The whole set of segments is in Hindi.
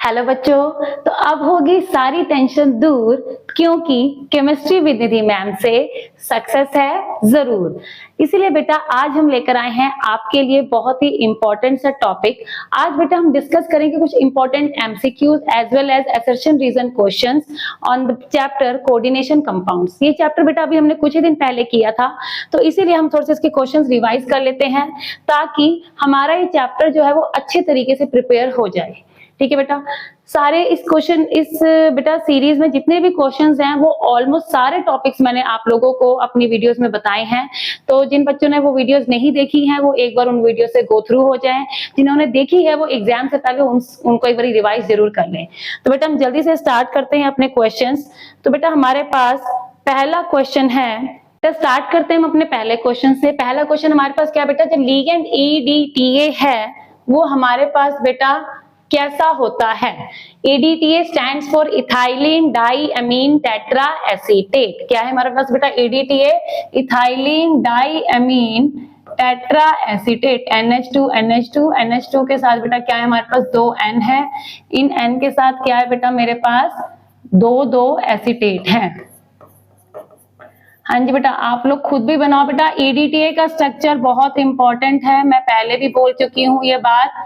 हेलो बच्चों, तो अब होगी सारी टेंशन दूर क्योंकि केमिस्ट्री विद निधि मैम से सक्सेस है जरूर। इसीलिए बेटा आज हम लेकर आए हैं आपके लिए बहुत ही इंपॉर्टेंट सा टॉपिक। आज बेटा हम डिस्कस करेंगे कुछ important MCQs as well as assertion reason questions on the chapter coordination compounds. ये चैप्टर बेटा अभी हमने कुछ ही दिन पहले किया था, तो इसीलिए हम थोड़े से इसके क्वेश्चंस रिवाइज कर लेते हैं ताकि हमारा ये चैप्टर जो है वो अच्छे तरीके से प्रिपेयर हो जाए। ठीक है बेटा, सारे इस बेटा सीरीज में जितने भी क्वेश्चंस हैं वो ऑलमोस्ट सारे टॉपिक्स मैंने आप लोगों को अपनी वीडियोस में बताए हैं। तो जिन बच्चों ने वो वीडियोस नहीं देखी हैं वो एक बार उन वीडियो से गो थ्रू हो जाएं, जिन्होंने देखी है वो एग्जाम से पहले उनको एक बार रिवाइज जरूर कर लें। तो बेटा हम जल्दी से स्टार्ट करते हैं अपने क्वेश्चंस। तो बेटा हमारे पास पहला क्वेश्चन है, तो स्टार्ट करते हैं हम अपने पहले क्वेश्चन से। पहला क्वेश्चन हमारे पास क्या बेटा, जो लिगेंड EDTA है वो हमारे पास बेटा कैसा होता है। EDTA stands for ethylene diamine tetra acetate. क्या है हमारे पास बेटा EDTA, ethylene diamine tetra acetate. NH2 के साथ बेटा क्या है हमारे पास 2 N है। इन N के साथ क्या है बेटा मेरे पास 2 एसीटेट है। हाँ जी बेटा, आप लोग खुद भी बनाओ बेटा। EDTA का स्ट्रक्चर बहुत इंपॉर्टेंट है, मैं पहले भी बोल चुकी हूँ, ये बात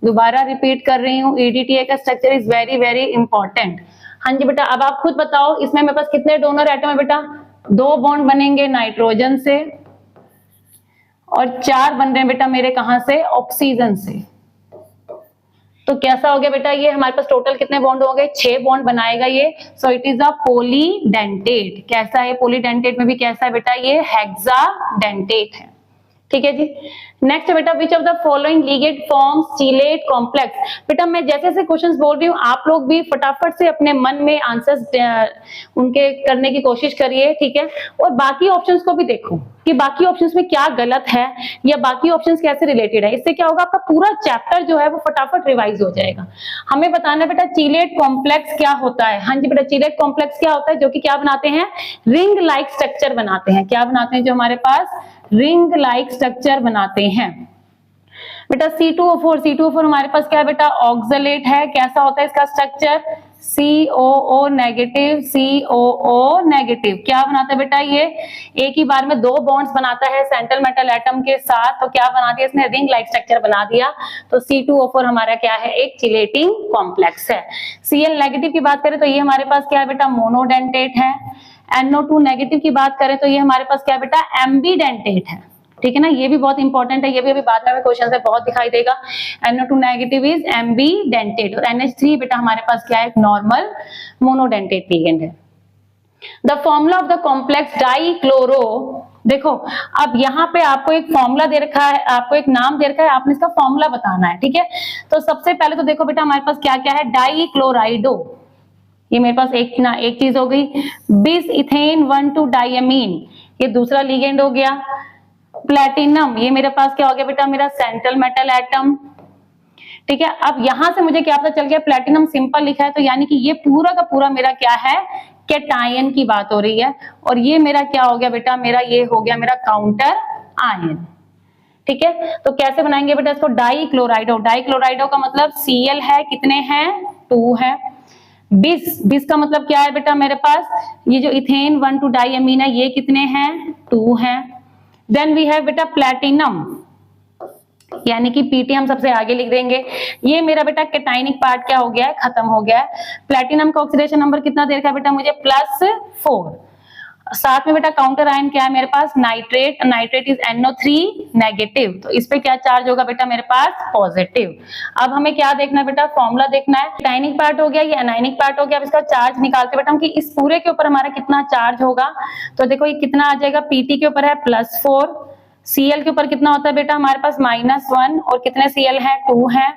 दोबारा रिपीट कर रही हूँ। EDTA का structure is very very important. हाँ जी बेटा, अब आप खुद बताओ इसमें मेरे पास कितने डोनर एटम है बेटा। 2 बॉन्ड बनेंगे नाइट्रोजन से और 4 बन रहे हैं बेटा मेरे कहां से, ऑक्सीजन से। तो कैसा हो गया बेटा, ये हमारे पास टोटल कितने बॉन्ड हो गए, 6 बॉन्ड बनाएगा ये। So it is a polydentate. कैसा है पॉलीडेंटेट में भी कैसा है बेटा, ये हेक्साडेंटेट है। ठीक है जी। नेक्स्ट बेटा, which of the following ligand forms चीलेट complex. बेटा मैं जैसे जैसे क्वेश्चंस बोल रही हूँ आप लोग भी फटाफट से अपने मन में आंसर्स उनके करने की कोशिश करिए, ठीक है। और बाकी ऑप्शंस को भी देखो कि बाकी ऑप्शंस में क्या गलत है या बाकी ऑप्शंस कैसे रिलेटेड है। इससे क्या होगा, आपका पूरा चैप्टर जो है वो फटाफट रिवाइज हो जाएगा। हमें बताना बेटा चीलेट कॉम्प्लेक्स क्या होता है। हाँ जी बेटा, चीलेट कॉम्प्लेक्स क्या होता है, जो कि क्या बनाते हैं, रिंग लाइक स्ट्रक्चर बनाते हैं। क्या बनाते हैं, जो हमारे पास रिंग लाइक स्ट्रक्चर बनाते हैं। बेटा C2O4 हमारे पास क्या है बेटा, ऑक्सलेट है। कैसा होता है इसका structure, COO negative, COO negative. क्या बनाता है बेटा, ये एक ही बार में 2 बॉन्ड्स बनाता है सेंट्रल मेटल एटम के साथ। तो क्या बना दिया इसने, रिंग लाइक स्ट्रक्चर बना दिया। तो C2O4 हमारा क्या है, एक चिलेटिंग कॉम्प्लेक्स है। Cl नेगेटिव की बात करें तो ये हमारे पास क्या है बेटा, मोनोडेंटेट है। NO2 नेगेटिव की बात करें तो ये हमारे पास क्या है बेटा, एम्बीडेंटेट है। ठीक है ना, ये भी बहुत इंपॉर्टेंट है, ये भी अभी बाद में क्वेश्चन से बहुत दिखाई देगा। NO2 negative is ambidentate. और NH3 बेटा हमारे पास क्या है, एक नॉर्मल मोनोडेंटेट लिगेंड है। The formula of the complex dichloro. देखो अब यहाँ पे आपको एक फॉर्मूला दे रखा है, आपको एक नाम दे रखा है, आपने इसका फॉर्मूला बताना है। ठीक है, तो सबसे पहले तो देखो बेटा हमारे पास क्या क्या है, डाइक्लोराइडो, ये मेरे पास एक चीज हो गई। बिस इथेन 1,2 डाइअमीन, ये दूसरा लिगेंड हो गया। प्लेटिनम, ये मेरे पास क्या हो गया बेटा, मेरा सेंट्रल मेटल एटम। ठीक है, अब यहां से मुझे क्या पता चल गया, प्लेटिनम सिंपल लिखा है तो यानी कि ये पूरा का पूरा मेरा क्या है, कैटायन की बात हो रही है। और ये मेरा क्या हो गया बेटा, मेरा ये हो गया मेरा काउंटर आयन। ठीक है, तो कैसे बनाएंगे बेटा इसको, डाइक्लोराइडो। डाइक्लोराइडो का मतलब Cl है, कितने हैं, 2 है। बिस का मतलब क्या है बेटा मेरे पास, ये जो इथेन 1,2 डाइअमीन है ये कितने हैं, 2 हैं। देन वी हैव बेटा प्लैटिनम, यानी कि PT हम सबसे आगे लिख देंगे। ये मेरा बेटा कैटायनिक पार्ट क्या हो गया है, खत्म हो गया है। प्लैटिनम का ऑक्सीडेशन नंबर कितना दे रखा है बेटा मुझे, +4। साथ में बेटा काउंटर आयन क्या है मेरे पास, nitrate. Nitrate is NO3 negative, तो इस पे क्या चार्ज होगा बेटा मेरे पास, पॉजिटिव। अब हमें क्या देखना है बेटा, फॉर्मूला देखना है। कैटायनिक पार्ट हो गया, ये एनायनिक पार्ट हो गया। अब इसका चार्ज निकालते बेटा हम कि इस पूरे के ऊपर हमारा कितना चार्ज होगा। तो देखो ये कितना आ जाएगा, PT के ऊपर है +4, Cl के ऊपर कितना होता है बेटा हमारे पास -1, और कितने Cl है, 2 है।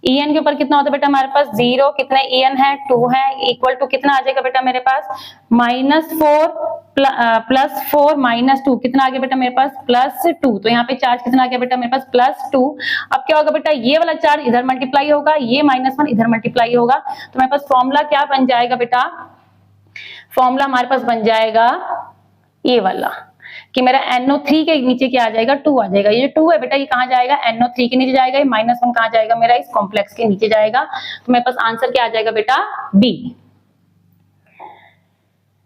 En के ऊपर कितना होता है बेटा हमारे पास 0, कितने En है, 2 है। इक्वल टू कितना आ जाएगा बेटा मेरे पास, -4 +4 -2, कितना आ गया बेटा मेरे पास, +2। तो यहाँ पे चार्ज कितना आ गया बेटा मेरे पास, +2। अब क्या होगा बेटा, ये वाला चार्ज इधर मल्टीप्लाई होगा, ये -1 इधर मल्टीप्लाई होगा। तो मेरे पास फॉर्मूला क्या बन जाएगा बेटा, फॉर्मूला हमारे पास बन जाएगा ये वाला। कि मेरा NO3 के नीचे क्या आ जाएगा, 2 आ जाएगा। ये जो 2 है बेटा ये कहाँ जाएगा, NO3 के नीचे जाएगा। ये -1 कहाँ जाएगा, मेरा इस कॉम्प्लेक्स के नीचे जाएगा। तो मेरे पास आंसर क्या आ जाएगा बेटा, बी।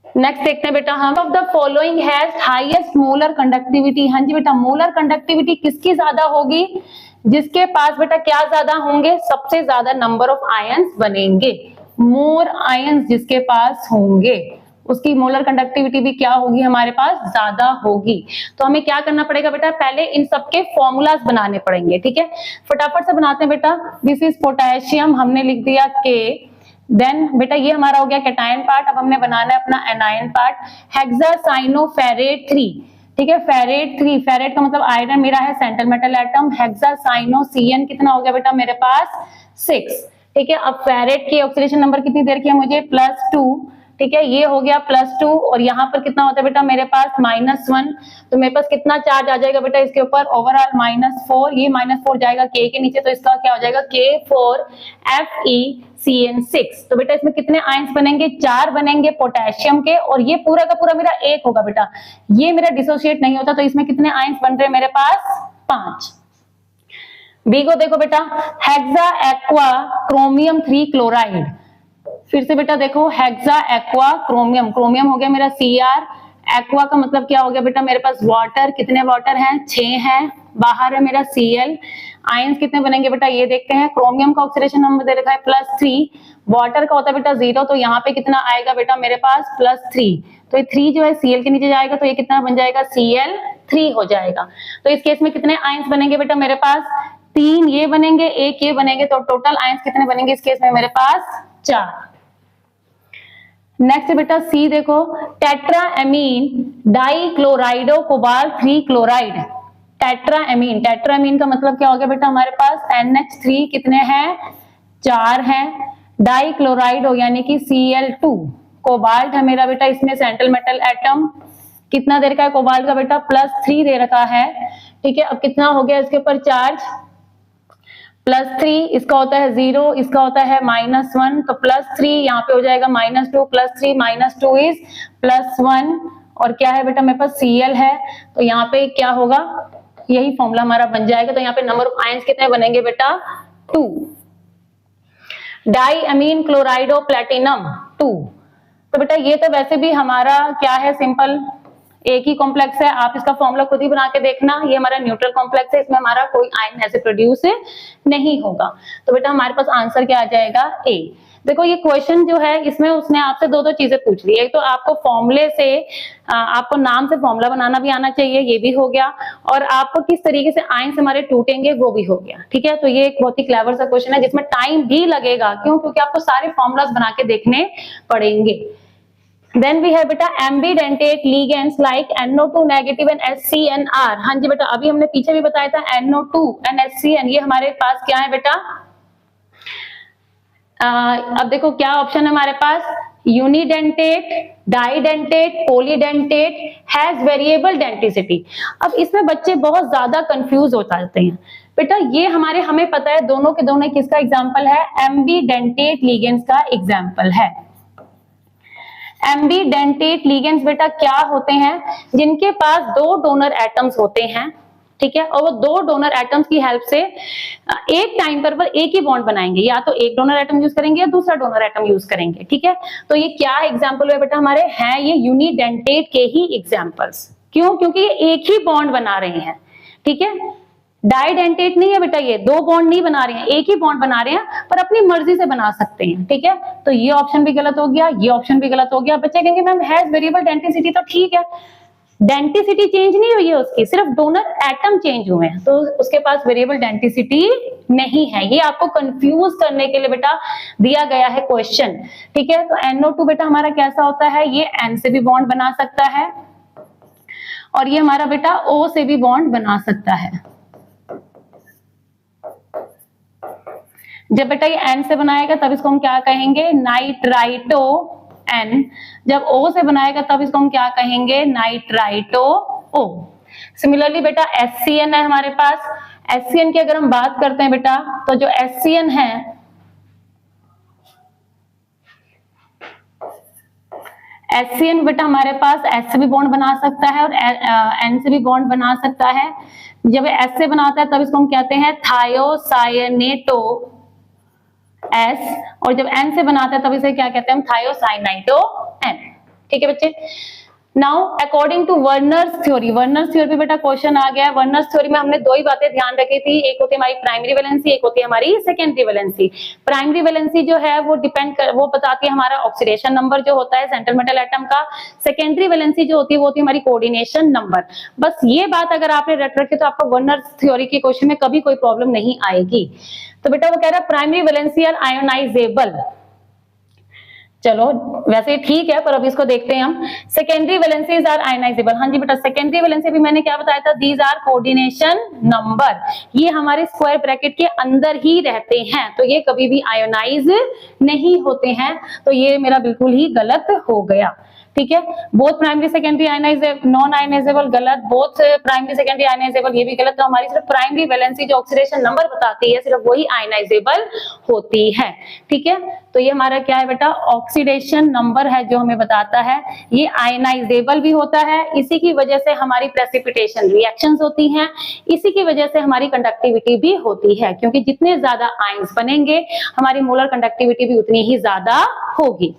नेक्स्ट देखते हैं बेटा, हम of the following has highest molar conductivity. हाँ जी बेटा, मोलर कंडक्टिविटी किसकी ज्यादा होगी, जिसके पास बेटा क्या ज्यादा होंगे, सबसे ज्यादा नंबर ऑफ आयंस बनेंगे। मोर आयंस जिसके पास होंगे उसकी मोलर कंडक्टिविटी भी क्या होगी, हमारे पास ज्यादा होगी। तो हमें क्या करना पड़ेगा बेटा, पहले इन सबके फॉर्मूलाज बनाने पड़ेंगे। ठीक है, फटाफट से बनाते हैं बेटा। दिस इज पोटेशियम, हमने लिख दिया K। देन बेटा ये हमारा हो गया कैटायन पार्ट। अब हमने बनाना है अपना एनायन पार्ट, हेक्सासाइनोफेरेट 3। ठीक है, फेरेट 3, फेरेट का मतलब आयरन मेरा है central metal atom. Hexacyano CN कितना हो गया बेटा मेरे पास 6। ठीक है, अब फेरेट की ऑक्सीडेशन नंबर कितनी देर की है मुझे, +2। ठीक है, ये हो गया +2 और यहाँ पर कितना होता है बेटा मेरे पास -1। तो मेरे पास कितना चार्ज आ जाएगा बेटा इसके ऊपर, ओवरऑल -4। ये -4 जाएगा K के नीचे, तो इसका क्या हो जाएगा K4FeCN6। तो बेटा इसमें कितने आयंस बनेंगे, 4 बनेंगे पोटेशियम के, और ये पूरा का पूरा मेरा 1 होगा बेटा। ये मेरा डिसोसिएट नहीं होता, तो इसमें कितने आयंस बन रहे हैं मेरे पास, 5। बी को देखो बेटा, हेक्सा एक्वा क्रोमियम 3 क्लोराइड। फिर से बेटा देखो, हेक्सा एक्वा क्रोमियम, क्रोमियम हो गया मेरा Cr। एक्वा का मतलब क्या हो गया बेटा मेरे पास वाटर, कितने वाटर हैं, 6 हैं। बाहर है मेरा Cl। आयंस कितने बनेंगे बेटा ये देखते हैं। क्रोमियम का ऑक्सीडेशन नंबर दे रखा है +3, वाटर का होता है बेटा 0, तो यहाँ पे कितना आएगा बेटा मेरे पास +3। तो ये 3 जो है Cl के नीचे जाएगा, तो ये कितना बन जाएगा, Cl3 हो जाएगा। तो इस केस में कितने आयंस बनेंगे बेटा मेरे पास, 3 ये बनेंगे, 1 ये बनेंगे, तो टोटल आयंस कितने बनेंगे इस केस में मेरे पास, 4। नेक्स्ट बेटा सी देखो, tetraammine dichlorido cobalt 3 chloride. Tetraammine, tetraammine का मतलब क्या हो गया बेटा हमारे पास, NH3 कितने हैं, 4 हैं। डाइक्लोराइड हो यानी कि Cl2। कोबाल्ट है मेरा बेटा इसमें सेंट्रल मेटल एटम, कितना दे रखा है कोबाल्ट का बेटा, +3 दे रखा है। ठीक है, अब कितना हो गया इसके ऊपर चार्ज, +3, इसका होता है 0, इसका होता है -1, तो +3 यहाँ पे हो जाएगा -2, +3 -2 इज +1, और क्या है बेटा मेरे पास Cl है, तो यहाँ पे क्या होगा, यही फॉर्मूला हमारा बन जाएगा। तो यहाँ पे नंबर ऑफ आयंस कितने बनेंगे बेटा, 2। डाइअमीन क्लोराइडो प्लेटिनम 2। तो बेटा ये तो वैसे भी हमारा क्या है, सिंपल एक ही कॉम्प्लेक्स है, आप इसका फॉर्मूला खुद ही बना के देखना। ये हमारा न्यूट्रल कॉम्प्लेक्स है, इसमें हमारा कोई आयन ऐसे प्रोड्यूस नहीं होगा। तो बेटा हमारे पास आंसर क्या आ जाएगा, ए। देखो ये क्वेश्चन जो है इसमें उसने आपसे दो चीजें पूछ ली। एक तो आपको फॉर्मूले से आपको नाम से फॉर्मूला बनाना भी आना चाहिए, ये भी हो गया, और आपको किस तरीके से आयंस हमारे टूटेंगे वो भी हो गया। ठीक है, तो ये एक बहुत ही क्लेवर सा क्वेश्चन है जिसमें टाइम भी लगेगा, क्यों, क्योंकि आपको सारे फॉर्मूलाज बना के देखने पड़ेंगे। Then we have बेटा ambidentate ligands like NO2 negative and HCnR। हाँ जी बेटा, अभी हमने पीछे भी बताया था NO2 एंड HCN, ये हमारे पास क्या है बेटा, अब देखो क्या ऑप्शन है हमारे पास, unidentate, didentate, polydentate, has variable denticity. अब इसमें बच्चे बहुत ज्यादा कंफ्यूज हो जाते हैं बेटा। ये हमें पता है दोनों के दोनों किसका एग्जाम्पल है, एम्बीडेंटेट लिगेंड्स का एग्जाम्पल है। एम्बीडेंटेट लिगेंड्स बेटा क्या होते हैं, जिनके पास 2 डोनर एटम्स होते हैं। ठीक है, और वो 2 डोनर एटम्स की हेल्प से एक टाइम पर एक ही बॉन्ड बनाएंगे, या तो एक डोनर एटम यूज करेंगे या दूसरा डोनर एटम यूज करेंगे। ठीक है, तो ये क्या एग्जाम्पल है बेटा हमारे, हैं ये यूनिडेंटेट के ही एग्जाम्पल्स। क्यों, क्योंकि ये एक ही बॉन्ड बना रहे हैं। ठीक है, डाइडेंटेट नहीं है बेटा, ये 2 बॉन्ड नहीं बना रहे हैं, एक ही बॉन्ड बना रहे हैं, पर अपनी मर्जी से बना सकते हैं। ठीक है, तो ये ऑप्शन भी गलत हो गया, ये ऑप्शन भी गलत हो गया। बच्चे कहेंगे मैम हैज वेरिएबल डेंसिटी, तो ठीक है, डेंसिटी चेंज नहीं हुई है उसकी, सिर्फ डोनर एटम चेंज हुए हैं, तो उसके पास वेरिएबल डेंसिटी नहीं है। ये आपको कंफ्यूज करने के लिए बेटा दिया गया है क्वेश्चन। ठीक है, तो NO2 बेटा हमारा कैसा होता है, ये N से भी बॉन्ड बना सकता है, और ये हमारा बेटा O से भी बॉन्ड बना सकता है। जब बेटा ये N से बनाएगा तब इसको हम क्या कहेंगे, नाइट्राइटो N। जब O से बनाएगा तब इसको हम क्या कहेंगे, नाइट्राइटो O। सिमिलरली बेटा HCN है हमारे पास। HCN की अगर हम बात करते हैं बेटा, तो जो HCN है, HCN बेटा हमारे पास H से भी बॉन्ड बना सकता है और N से भी बॉन्ड बना सकता है। जब H से बनाता है तब इसको हम कहते हैं थायोसायनेटो S, और जब N से बनाता है तब इसे क्या कहते हैं हम, थायोसाइनाइटो N। ठीक है बच्चे। Now according to Werner's theory, Werner's theory बेटा क्वेश्चन आ गया है। वर्नर्स थ्योरी में हमने दो ही बातें ध्यान रखी थी, एक होती है हमारी प्राइमरी वैलेंसी, एक होती है हमारी सेकेंडरी वैलेंसी। प्राइमरी वैलेंसी जो है वो वो बताती है हमारा ऑक्सीडेशन नंबर जो होता है सेंट्रल मेटल एटम का। सेकेंडरी वैलेंसी जो होती है वो होती है हमारी कोऑर्डिनेशन नंबर। बस ये बात अगर आपने रट रखी तो आपको वर्नर्स थ्योरी के क्वेश्चन में कभी कोई प्रॉब्लम नहीं आएगी। तो बेटा वो कह रहा है प्राइमरी वैलेंसी आर आयोनाइजेबल। चलो वैसे ठीक है, पर अब इसको देखते हैं हम। Secondary valencies are ionizable. हाँ जी बेटा, सेकेंडरी वैलेंसी भी मैंने क्या बताया था, दीज आर कोऑर्डिनेशन नंबर। ये हमारे स्क्वायर ब्रैकेट के अंदर ही रहते हैं, तो ये कभी भी आयोनाइज नहीं होते हैं। तो ये मेरा बिल्कुल ही गलत हो गया। ठीक है, both primary secondary ionizable, non ionizable गलत, बोथ प्राइमरी सेकेंडरी आयनाइजेबल ये भी गलत। तो हमारी सिर्फ प्राइमरी वैलेंसी जो ऑक्सीडेशन नंबर बताती है सिर्फ वही आयनाइजेबल होती है। ठीक है, तो ये हमारा क्या है बेटा, ऑक्सीडेशन नंबर है जो हमें बताता है ये आयनाइजेबल भी होता है। इसी की वजह से हमारी प्रेसिपिटेशन रिएक्शंस होती हैं, इसी की वजह से हमारी कंडक्टिविटी भी होती है, क्योंकि जितने ज्यादा आयंस बनेंगे हमारी मोलर कंडक्टिविटी भी उतनी ही ज्यादा होगी।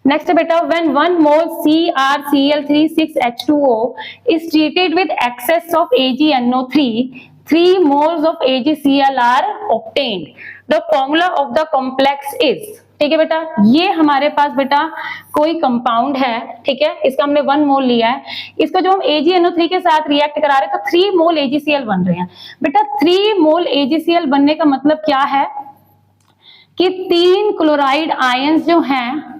नेक्स्ट बेटा, when 1 mole CrCl36H2O is treated with excess of AgNO3, 3 moles of AgCl are obtained. The formula of the complex is, ठीक है बेटा, ये हमारे पास बेटा कोई कंपाउंड है, ठीक है, इसका हमने 1 मोल लिया है, इसको जो हम AgNO3 के साथ रिएक्ट करा रहे हैं तो 3 मोल AgCl बन रहे हैं। बेटा 3 मोल AgCl बनने का मतलब क्या है कि 3 क्लोराइड आयंस जो हैं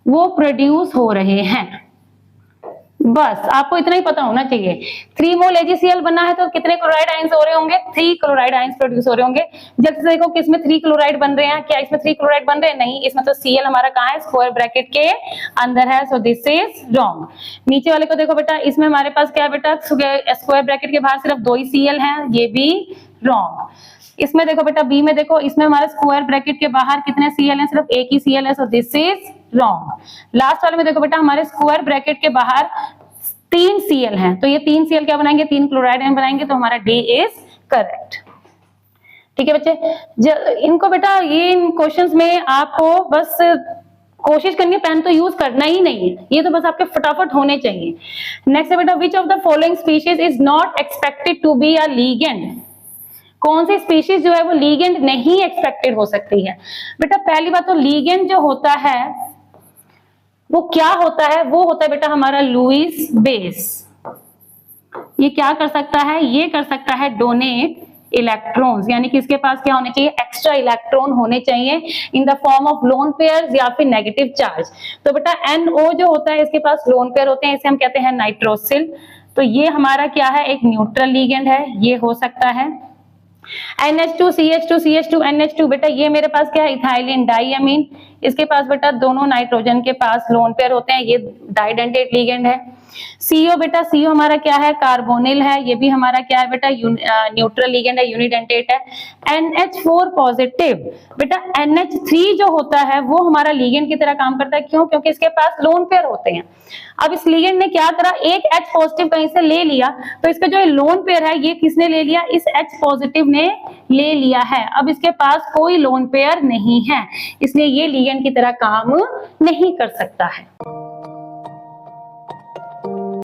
वो प्रोड्यूस हो रहे हैं। बस आपको इतना ही पता होना चाहिए। 3 मोल AgCl बना है तो कितने क्लोराइड आयंस हो रहे होंगे, 3 क्लोराइड आयंस प्रोड्यूस हो रहे होंगे। जल्दी से देखो किसमें 3 क्लोराइड बन रहे हैं, क्या इसमें 3 क्लोराइड बन रहे हैं, नहीं, इसमें तो Cl हमारा कहाँ है, स्क्वायर ब्रैकेट के अंदर है, सो दिस इज रॉन्ग। नीचे वाले को देखो बेटा, इसमें हमारे पास क्या है बेटा, स्क्वायर ब्रैकेट के बाहर सिर्फ 2 ही Cl है, ये भी रॉन्ग। इसमें देखो बेटा, बी में देखो, इसमें हमारे स्क्वायर ब्रैकेट के बाहर कितने Cl हैं, सिर्फ एक ही Cl है, so this is wrong. Last वाले में देखो बेटा, हमारे स्क्वायर ब्रैकेट के बाहर 3 Cl हैं, तो ये 3 Cl क्या बनाएंगे, 3 क्लोराइड आयन बनाएंगे, तो हमारा डी इज करेक्ट। ठीक है बच्चे, इनको बेटा ये इन क्वेश्चंस में आपको बस कोशिश करनी, पेन तो यूज करना ही नहीं है, ये तो बस आपके फटाफट होने चाहिए। नेक्स्ट है बेटा, which of the following species is not expected to be a ligand. कौन सी स्पीशीज जो है वो लीगेंड नहीं एक्सपेक्टेड हो सकती है। बेटा पहली बात तो लीगेंड जो होता है वो क्या होता है, वो होता है बेटा हमारा लुईस बेस। ये क्या कर सकता है, ये कर सकता है डोनेट इलेक्ट्रॉन्स, यानी कि इसके पास क्या होने चाहिए, एक्स्ट्रा इलेक्ट्रॉन होने चाहिए in the form of lone pairs या फिर नेगेटिव चार्ज। तो बेटा NO जो होता है इसके पास लोन पेयर होते हैं, इसे हम कहते हैं नाइट्रोसिल। तो ये हमारा क्या है, एक न्यूट्रल लीगेंड है, ये हो सकता है। NH2CH2 NH2 बेटा ये मेरे पास क्या है, इथाइलिन डाइअमीन, इसके पास बेटा दोनों नाइट्रोजन के पास लोन पेयर होते हैं, ये डाइडेंटेट लीगेंड है। CO बेटा, CO हमारा क्या है, कार्बोनिल है, ये भी हमारा क्या है बेटा, न्यूट्रल लीगेंड है, यूनिडेंटेट है। NH4 पॉजिटिव बेटा, NH3 जो होता है वो हमारा लीगेंड की तरह काम करता है, क्यों, क्योंकि इसके पास लोन पेयर होते हैं। अब इस लीगेंड ने क्या करा, एक H पॉजिटिव कहीं से ले लिया, तो इसका जो लोन पेयर है ये किसने ले लिया, इस H पॉजिटिव ने ले लिया है। अब इसके पास कोई लोन पेयर नहीं है, इसलिए ये लीगेंड की तरह काम नहीं कर सकता है।